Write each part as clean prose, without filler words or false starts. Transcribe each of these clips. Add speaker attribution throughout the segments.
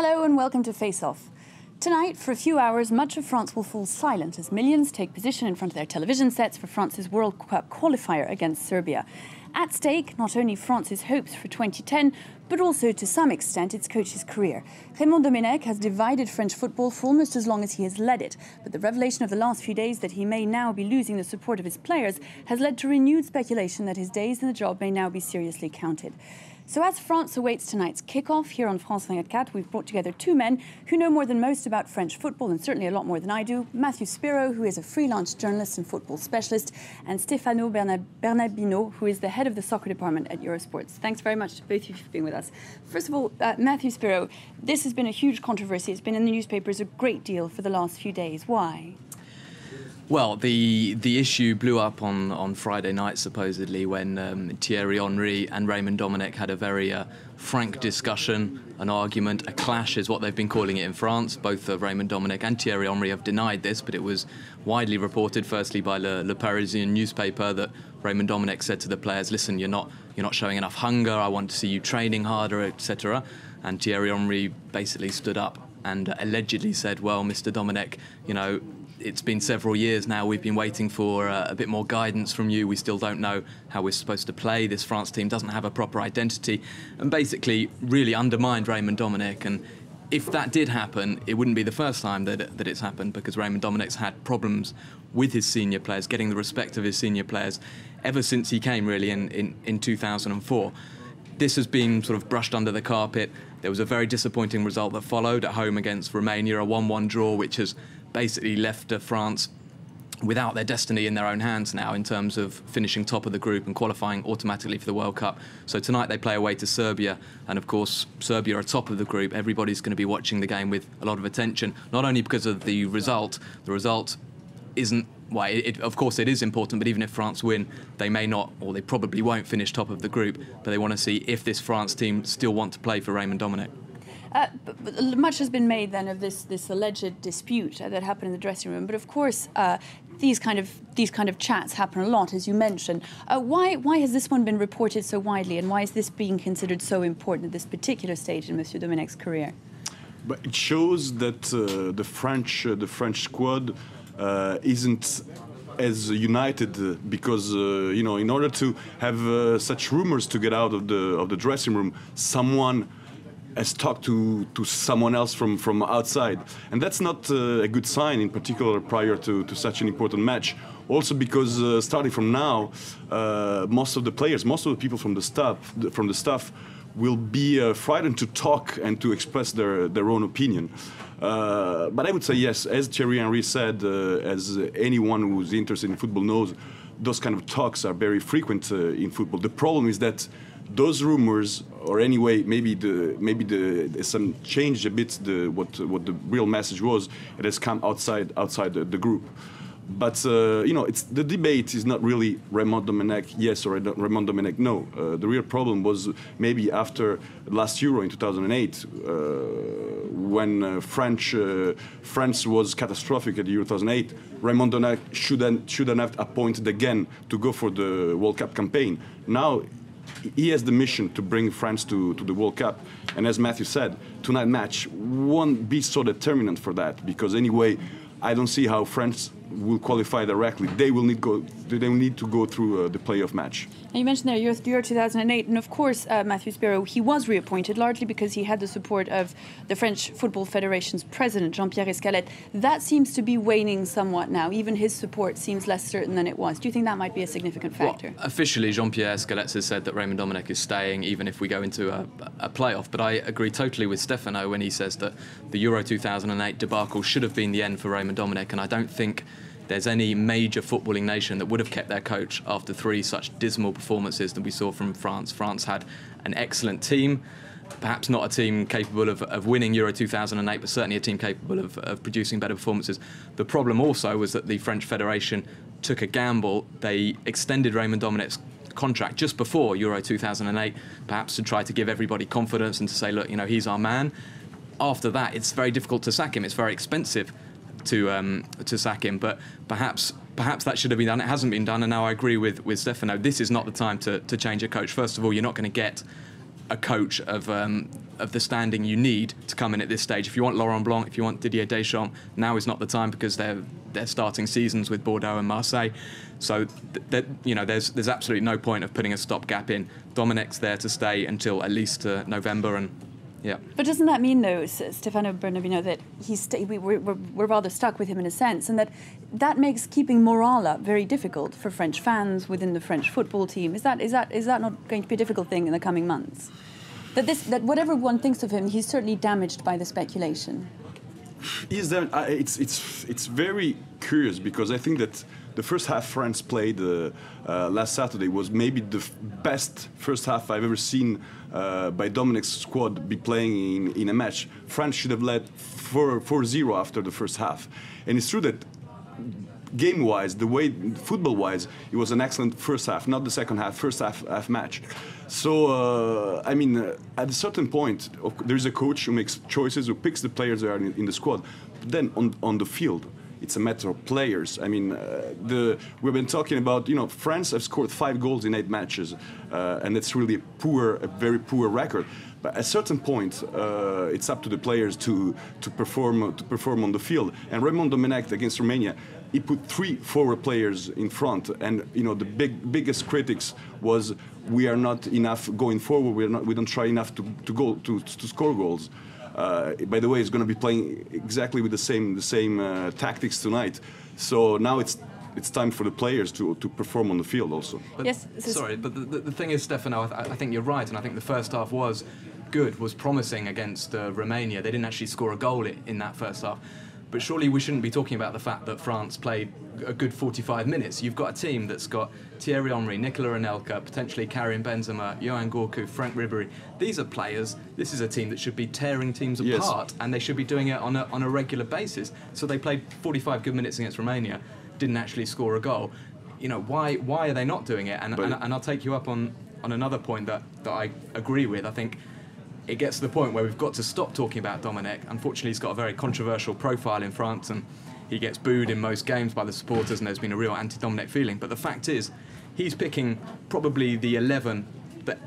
Speaker 1: Hello and welcome to Face Off. Tonight, for a few hours, much of France will fall silent as millions take position in front of their television sets for France's World Cup qualifier against Serbia. At stake, not only France's hopes for 2010, but also, to some extent, its coach's career. Domenech has divided French football for almost as long as he has led it, but the revelation of the last few days that he may now be losing the support of his players has led to renewed speculation that his days in the job may now be seriously counted. So as France awaits tonight's kickoff here on France 24, we've brought together two men who know more than most about French football, and certainly a lot more than I do. Matthew Spiro, who is a freelance journalist and football specialist, and Stefano Bernardino, who is the head of the soccer department at Eurosports. Thanks very much to both of you for being with us. First of all, Matthew Spiro, this has been a huge controversy. It's been in the newspapers a great deal for the last few days. Why?
Speaker 2: Well, the issue blew up on Friday night, supposedly, when Thierry Henry and Raymond Domenech had a very frank discussion, an argument, a clash is what they've been calling it in France. Both Raymond Domenech and Thierry Henry have denied this, but it was widely reported, firstly by Le Parisien newspaper, that Raymond Domenech said to the players, listen, you're not showing enough hunger, I want to see you training harder, etc. And Thierry Henry basically stood up and allegedly said, well, Mr. Domenech, it's been several years now. We've been waiting for a bit more guidance from you. We still don't know how we're supposed to play. This France team doesn't have a proper identity, and basically really undermined Raymond Domenech. And if that did happen, it wouldn't be the first time that it's happened, because Raymond Domenech's had problems with his senior players, getting the respect of his senior players ever since he came, really, in 2004. This has been sort of brushed under the carpet. There was a very disappointing result that followed at home against Romania, a 1-1 draw, which has basically left France without their destiny in their own hands now in terms of finishing top of the group and qualifying automatically for the World Cup. So tonight they play away to Serbia, and of course Serbia are top of the group. Everybody's going to be watching the game with a lot of attention, not only because of the result isn't, well, of course it is important, but even if France win, they may not, or they probably won't finish top of the group, but they want to see if this France team still want to play for Raymond Domenech.
Speaker 1: But much has been made then of this alleged dispute that happened in the dressing room. But of course, these kind of chats happen a lot, as you mentioned. Why has this one been reported so widely, and why is this being considered so important at this particular stage in Monsieur Domenech's career?
Speaker 3: But it shows that the French squad isn't as united, because in order to have such rumors to get out of the dressing room, someone has talked to someone else from outside, and that's not a good sign, in particular prior to such an important match. Also because starting from now, most of the players, most of the people from the staff will be frightened to talk and to express their own opinion. But I would say yes, as Thierry Henry said, as anyone who's interested in football knows, those kind of talks are very frequent in football. The problem is that those rumors, or anyway, maybe some changed a bit what the real message was. It has come outside the group. But it's the debate is not really Raymond Domenech yes or Raymond Domenech no. The real problem was maybe after last Euro in 2008, when France was catastrophic at the Euro 2008. Raymond Domenech shouldn't have appointed again to go for the World Cup campaign. Now he has the mission to bring France to the World Cup, and as Matthew said, tonight's match won't be so determinant for that, because anyway, I don't see how France will qualify directly. They will need to go through the playoff match.
Speaker 1: Now you mentioned there Euro 2008, and of course, Matthew Spiro, he was reappointed largely because he had the support of the French Football Federation's president, Jean-Pierre Escalette. That seems to be waning somewhat now. Even his support seems less certain than it was. Do you think that might be a significant factor? Well,
Speaker 2: officially, Jean-Pierre Escalette has said that Raymond Domenech is staying, even if we go into a playoff. But I agree totally with Stefano when he says that the Euro 2008 debacle should have been the end for Raymond Domenech, and I don't think there's any major footballing nation that would have kept their coach after three such dismal performances that we saw from France. France had an excellent team, perhaps not a team capable of winning Euro 2008, but certainly a team capable of producing better performances. The problem also was that the French Federation took a gamble. They extended Raymond Domenech's contract just before Euro 2008, perhaps to try to give everybody confidence and to say, look, he's our man. After that, it's very difficult to sack him. It's very expensive to sack him, but perhaps that should have been done. It hasn't been done, and now I agree with Stefano. This is not the time to change a coach. First of all, you're not going to get a coach of the standing you need to come in at this stage. If you want Laurent Blanc, if you want Didier Deschamps, now is not the time because they're starting seasons with Bordeaux and Marseille. So there's absolutely no point of putting a stopgap in. Domenech's there to stay until at least November, and yeah.
Speaker 1: But doesn't that mean, though, Stefano Bernardino, that we're rather stuck with him in a sense, and that makes keeping morale up very difficult for French fans within the French football team? Is that not going to be a difficult thing in the coming months? That whatever one thinks of him, he's certainly damaged by the speculation.
Speaker 3: It's very curious because I think that the first half France played last Saturday was maybe the best first half I've ever seen by Domenech's squad be playing in a match. France should have led 4-0 after the first half. And it's true that game-wise, football-wise, it was an excellent first half, not the second half, first half match. So, at a certain point, there's a coach who makes choices, who picks the players that are in the squad. But then on the field, it's a matter of players. We've been talking about, France have scored 5 goals in 8 matches, and that's really a very poor record. But at a certain point, it's up to the players to perform on the field. And Raymond Domenech against Romania, he put 3 forward players in front, and the biggest critics was we are not enough going forward. We don't try enough to score goals. By the way, he's going to be playing exactly with the same tactics tonight. So now it's time for the players to perform on the field also.
Speaker 2: But,
Speaker 1: yes.
Speaker 2: Sorry, but the thing is, Stefano, I think you're right, and I think the first half was promising against Romania. They didn't actually score a goal in that first half. But surely we shouldn't be talking about the fact that France played a good 45 minutes. You've got a team that's got Thierry Henry, Nicolas Anelka, potentially Karim Benzema, Yoann Gourcuff, Franck Ribéry. These are players. This is a team that should be tearing teams apart, and they should be doing it on a regular basis. So they played 45 good minutes against Romania, didn't actually score a goal. Why are they not doing it? And I'll take you up on another point that I agree with. I think it gets to the point where we've got to stop talking about Domenech. Unfortunately, he's got a very controversial profile in France, and he gets booed in most games by the supporters, and there's been a real anti-Domenech feeling. But the fact is, he's picking probably the 11 that,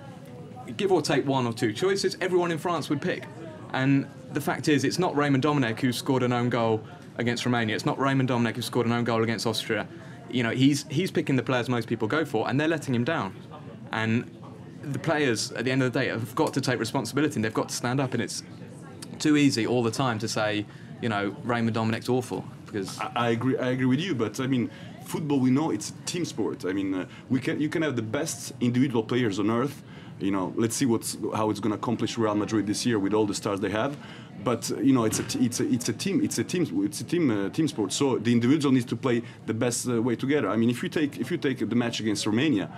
Speaker 2: give or take 1 or 2 choices, everyone in France would pick. And the fact is, it's not Raymond Domenech who scored an own goal against Romania. It's not Raymond Domenech who scored an own goal against Austria. He's picking the players most people go for, and they're letting him down. And the players, at the end of the day, have got to take responsibility, and they've got to stand up. And it's too easy all the time to say, Raymond Domenech's awful. Because
Speaker 3: I agree with you, but football, we know it's a team sport. You can have the best individual players on earth. Let's see how it's going to accomplish Real Madrid this year with all the stars they have. But it's a team sport. So the individual needs to play the best way together. If you take the match against Romania,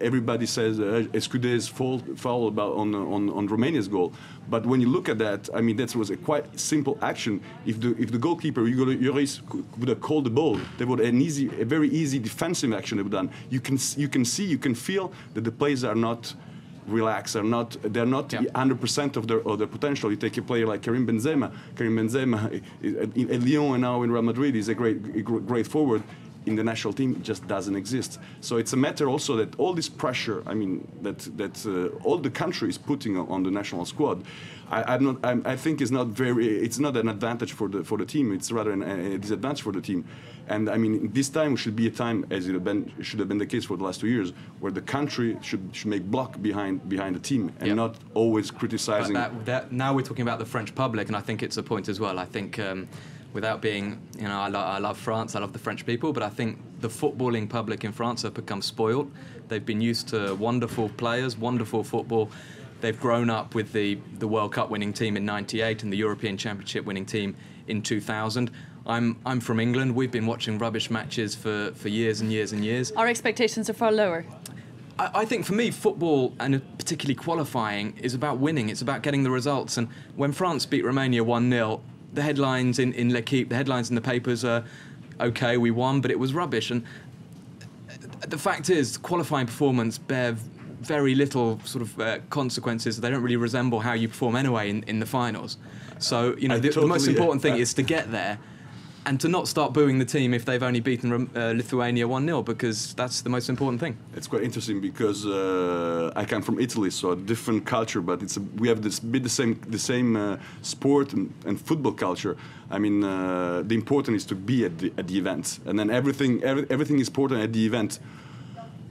Speaker 3: everybody says Escudet's foul on Romania's goal. But when you look at that, that was a quite simple action. If the goalkeeper Lloris would have called the ball, they would have a very easy defensive action they would have done. You can feel that the players are not relaxed, they're not 100% of their potential. You take a player like Karim Benzema at Lyon and now in Real Madrid, is a great forward. In the national team, it just doesn't exist. So it's a matter also that all this pressure, that all the country is putting on the national squad, I think it's not an advantage for the team. It's rather a disadvantage for the team. And this time should be a time, as should have been the case for the last 2 years, where the country should make block behind the team and not always criticizing.
Speaker 2: But now we're talking about the French public, and I think it's a point as well. I think. Without being, I love France, I love the French people, but I think the footballing public in France have become spoiled. They've been used to wonderful players, wonderful football. They've grown up with the World Cup winning team in '98 and the European Championship winning team in 2000. I'm from England. We've been watching rubbish matches for years and years and years.
Speaker 1: Our expectations are far lower.
Speaker 2: I think for me, football, and particularly qualifying, is about winning. It's about getting the results. And when France beat Romania 1-0, the headlines in L'Equipe, the headlines in the papers are, OK, we won, but it was rubbish. And the fact is, qualifying performance bear very little sort of consequences. They don't really resemble how you perform anyway in the finals. So, the most important thing is to get there and to not start booing the team if they've only beaten Lithuania 1-0, because that's the most important thing.
Speaker 3: It's quite interesting because I come from Italy, so a different culture, but we have the same sport and football culture. I mean, the important is to be at the event, and then everything is important at the event.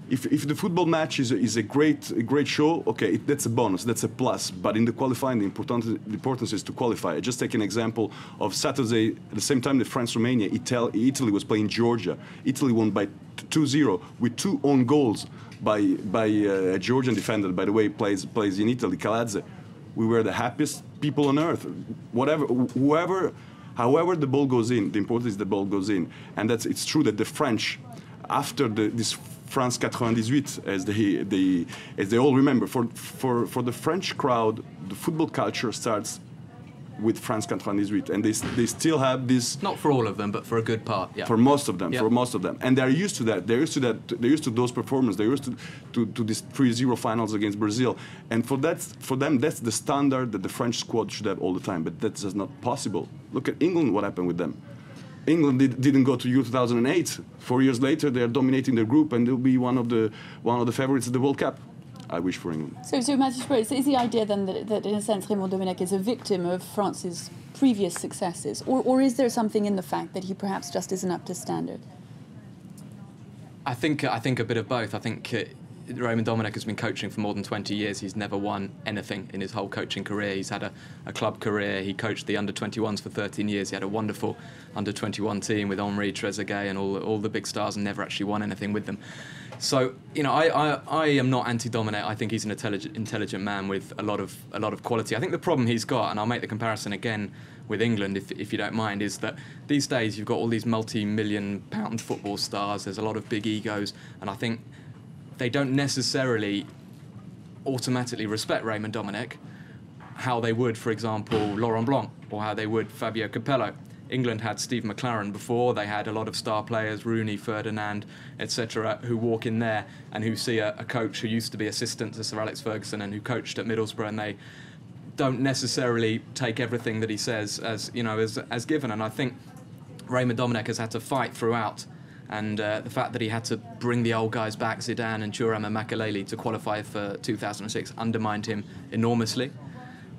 Speaker 3: If the football match is a great show, okay, that's a bonus, that's a plus. But in the qualifying, the importance is to qualify. I just take an example of Saturday, at the same time that France-Romania, Italy was playing Georgia. Italy won by 2-0 with 2 own goals by a Georgian defender, by the way, plays in Italy, Kaladze. We were the happiest people on earth. However the ball goes in, the important is the ball goes in. And it's true that the French, after this France 98, as they all remember, for the French crowd, the football culture starts with France 98, and they still have this.
Speaker 2: Not for all of them, but for a good part. Yeah.
Speaker 3: For most of them,
Speaker 2: yeah.
Speaker 3: And they're used to that. They're used to those performances. They're used to this 3-0 finals against Brazil, and for them, that's the standard that the French squad should have all the time. But that's just not possible. Look at England. What happened with them? England didn't go to Euro 2008. 4 years later, they are dominating their group, and they'll be one of the favorites at the World Cup. I wish for England.
Speaker 1: So Matthew Spurs, is the idea then that in a sense Raymond Domenech is a victim of France's previous successes, or is there something in the fact that he perhaps just isn't up to standard?
Speaker 2: I think a bit of both. I think Raymond Domenech has been coaching for more than 20 years. He's never won anything in his whole coaching career. He's had a club career. He coached the under-21s for 13 years. He had a wonderful under-21 team with Henri, Trezeguet and all the big stars, and never actually won anything with them. So, you know, I am not anti-Domenech. I think he's an intelligent man with a lot of quality. I think the problem he's got, and I'll make the comparison again with England, if you don't mind, is that these days you've got all these multi-million-pound football stars. There's a lot of big egos, and I think they don't necessarily automatically respect Raymond Domenech how they would, for example, Laurent Blanc, or how they would Fabio Capello. England had Steve McLaren before. They had a lot of star players, Rooney, Ferdinand, etc., who walk in there and who see a coach who used to be assistant to Sir Alex Ferguson and who coached at Middlesbrough, and they don't necessarily take everything that he says as given. And I think Raymond Domenech has had to fight throughout. And the fact that he had to bring the old guys back, Zidane and Thuram and Makelele, to qualify for 2006 undermined him enormously.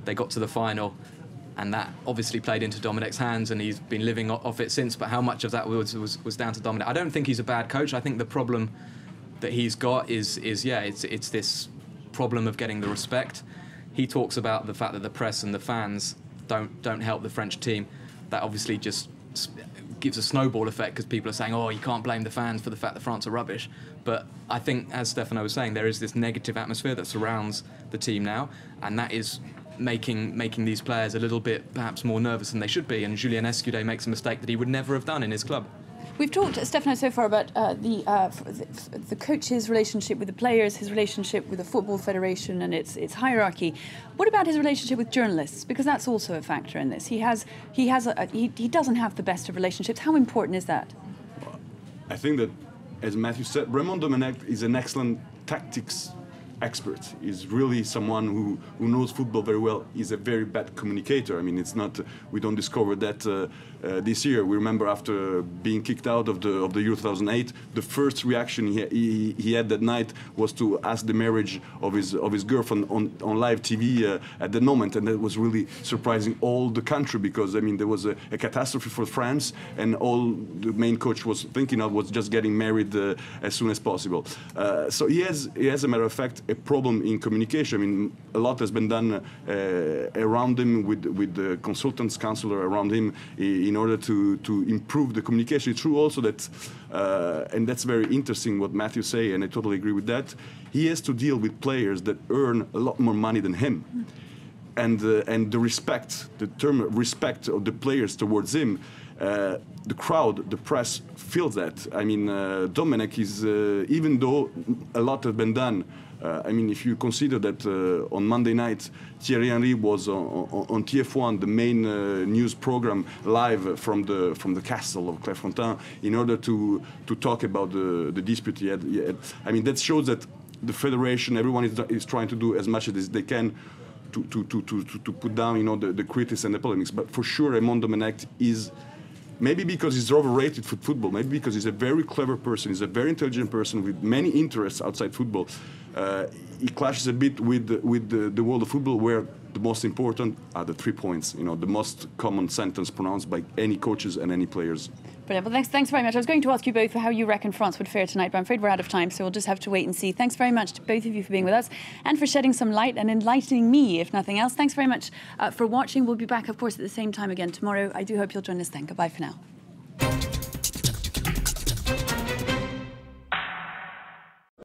Speaker 2: They got to the final, and that obviously played into Domenech's hands, and he's been living off it since. But how much of that was down to Domenech? I don't think he's a bad coach. I think the problem that he's got is it's this problem of getting the respect. He talks about the fact that the press and the fans don't help the French team. That obviously just gives a snowball effect, because people are saying, oh, you can't blame the fans for the fact that France are rubbish. But I think, as Stefano was saying, there is this negative atmosphere that surrounds the team now, and that is making these players a little bit perhaps more nervous than they should be. And Julien Escudé makes a mistake that he would never have done in his club.
Speaker 1: We've talked, Stefano, so far about the coach's relationship with the players, his relationship with the Football Federation and its hierarchy. What about his relationship with journalists? Because that's also a factor in this. He doesn't have the best of relationships. How important is that?
Speaker 3: I think that, as Matthew said, Raymond Domenech is an excellent tactics expert. He's really someone who knows football very well. He's a very bad communicator. I mean, it's not. We don't discover that this year. We remember after being kicked out of the Euro 2008, the first reaction he had that night was to ask the marriage of his girlfriend on live TV at the moment, and that was really surprising all the country, because I mean there was a catastrophe for France, and all the main coach was thinking of was just getting married as soon as possible. So he has, as a matter of fact, a problem in communication. I mean, a lot has been done around him with the consultants, counselor around him in order to improve the communication. It's true also that, and that's very interesting what Matthew say, and I totally agree with that. He has to deal with players that earn a lot more money than him, and the respect, the term respect of the players towards him. The crowd, the press feels that. I mean, Domenech is, even though a lot has been done, I mean, if you consider that on Monday night, Thierry Henry was on TF1, the main news program, live from the castle of Clairefontaine, in order to talk about the dispute he had. I mean, that shows that the federation, everyone is trying to do as much as they can to put down, you know, the critics and the polemics. But for sure, Raymond Domenech is maybe because he's overrated for football, maybe because he's a very clever person, he's a very intelligent person with many interests outside football. He clashes a bit with the world of football, where the most important are the 3 points, you know, the most common sentence pronounced by any coaches and any players.
Speaker 1: Brilliant. Well, thanks very much. I was going to ask you both how you reckon France would fare tonight, but I'm afraid we're out of time, so we'll just have to wait and see. Thanks very much to both of you for being with us and for shedding some light and enlightening me, if nothing else. Thanks very much for watching. We'll be back, of course, at the same time again tomorrow. I do hope you'll join us then. Goodbye for now.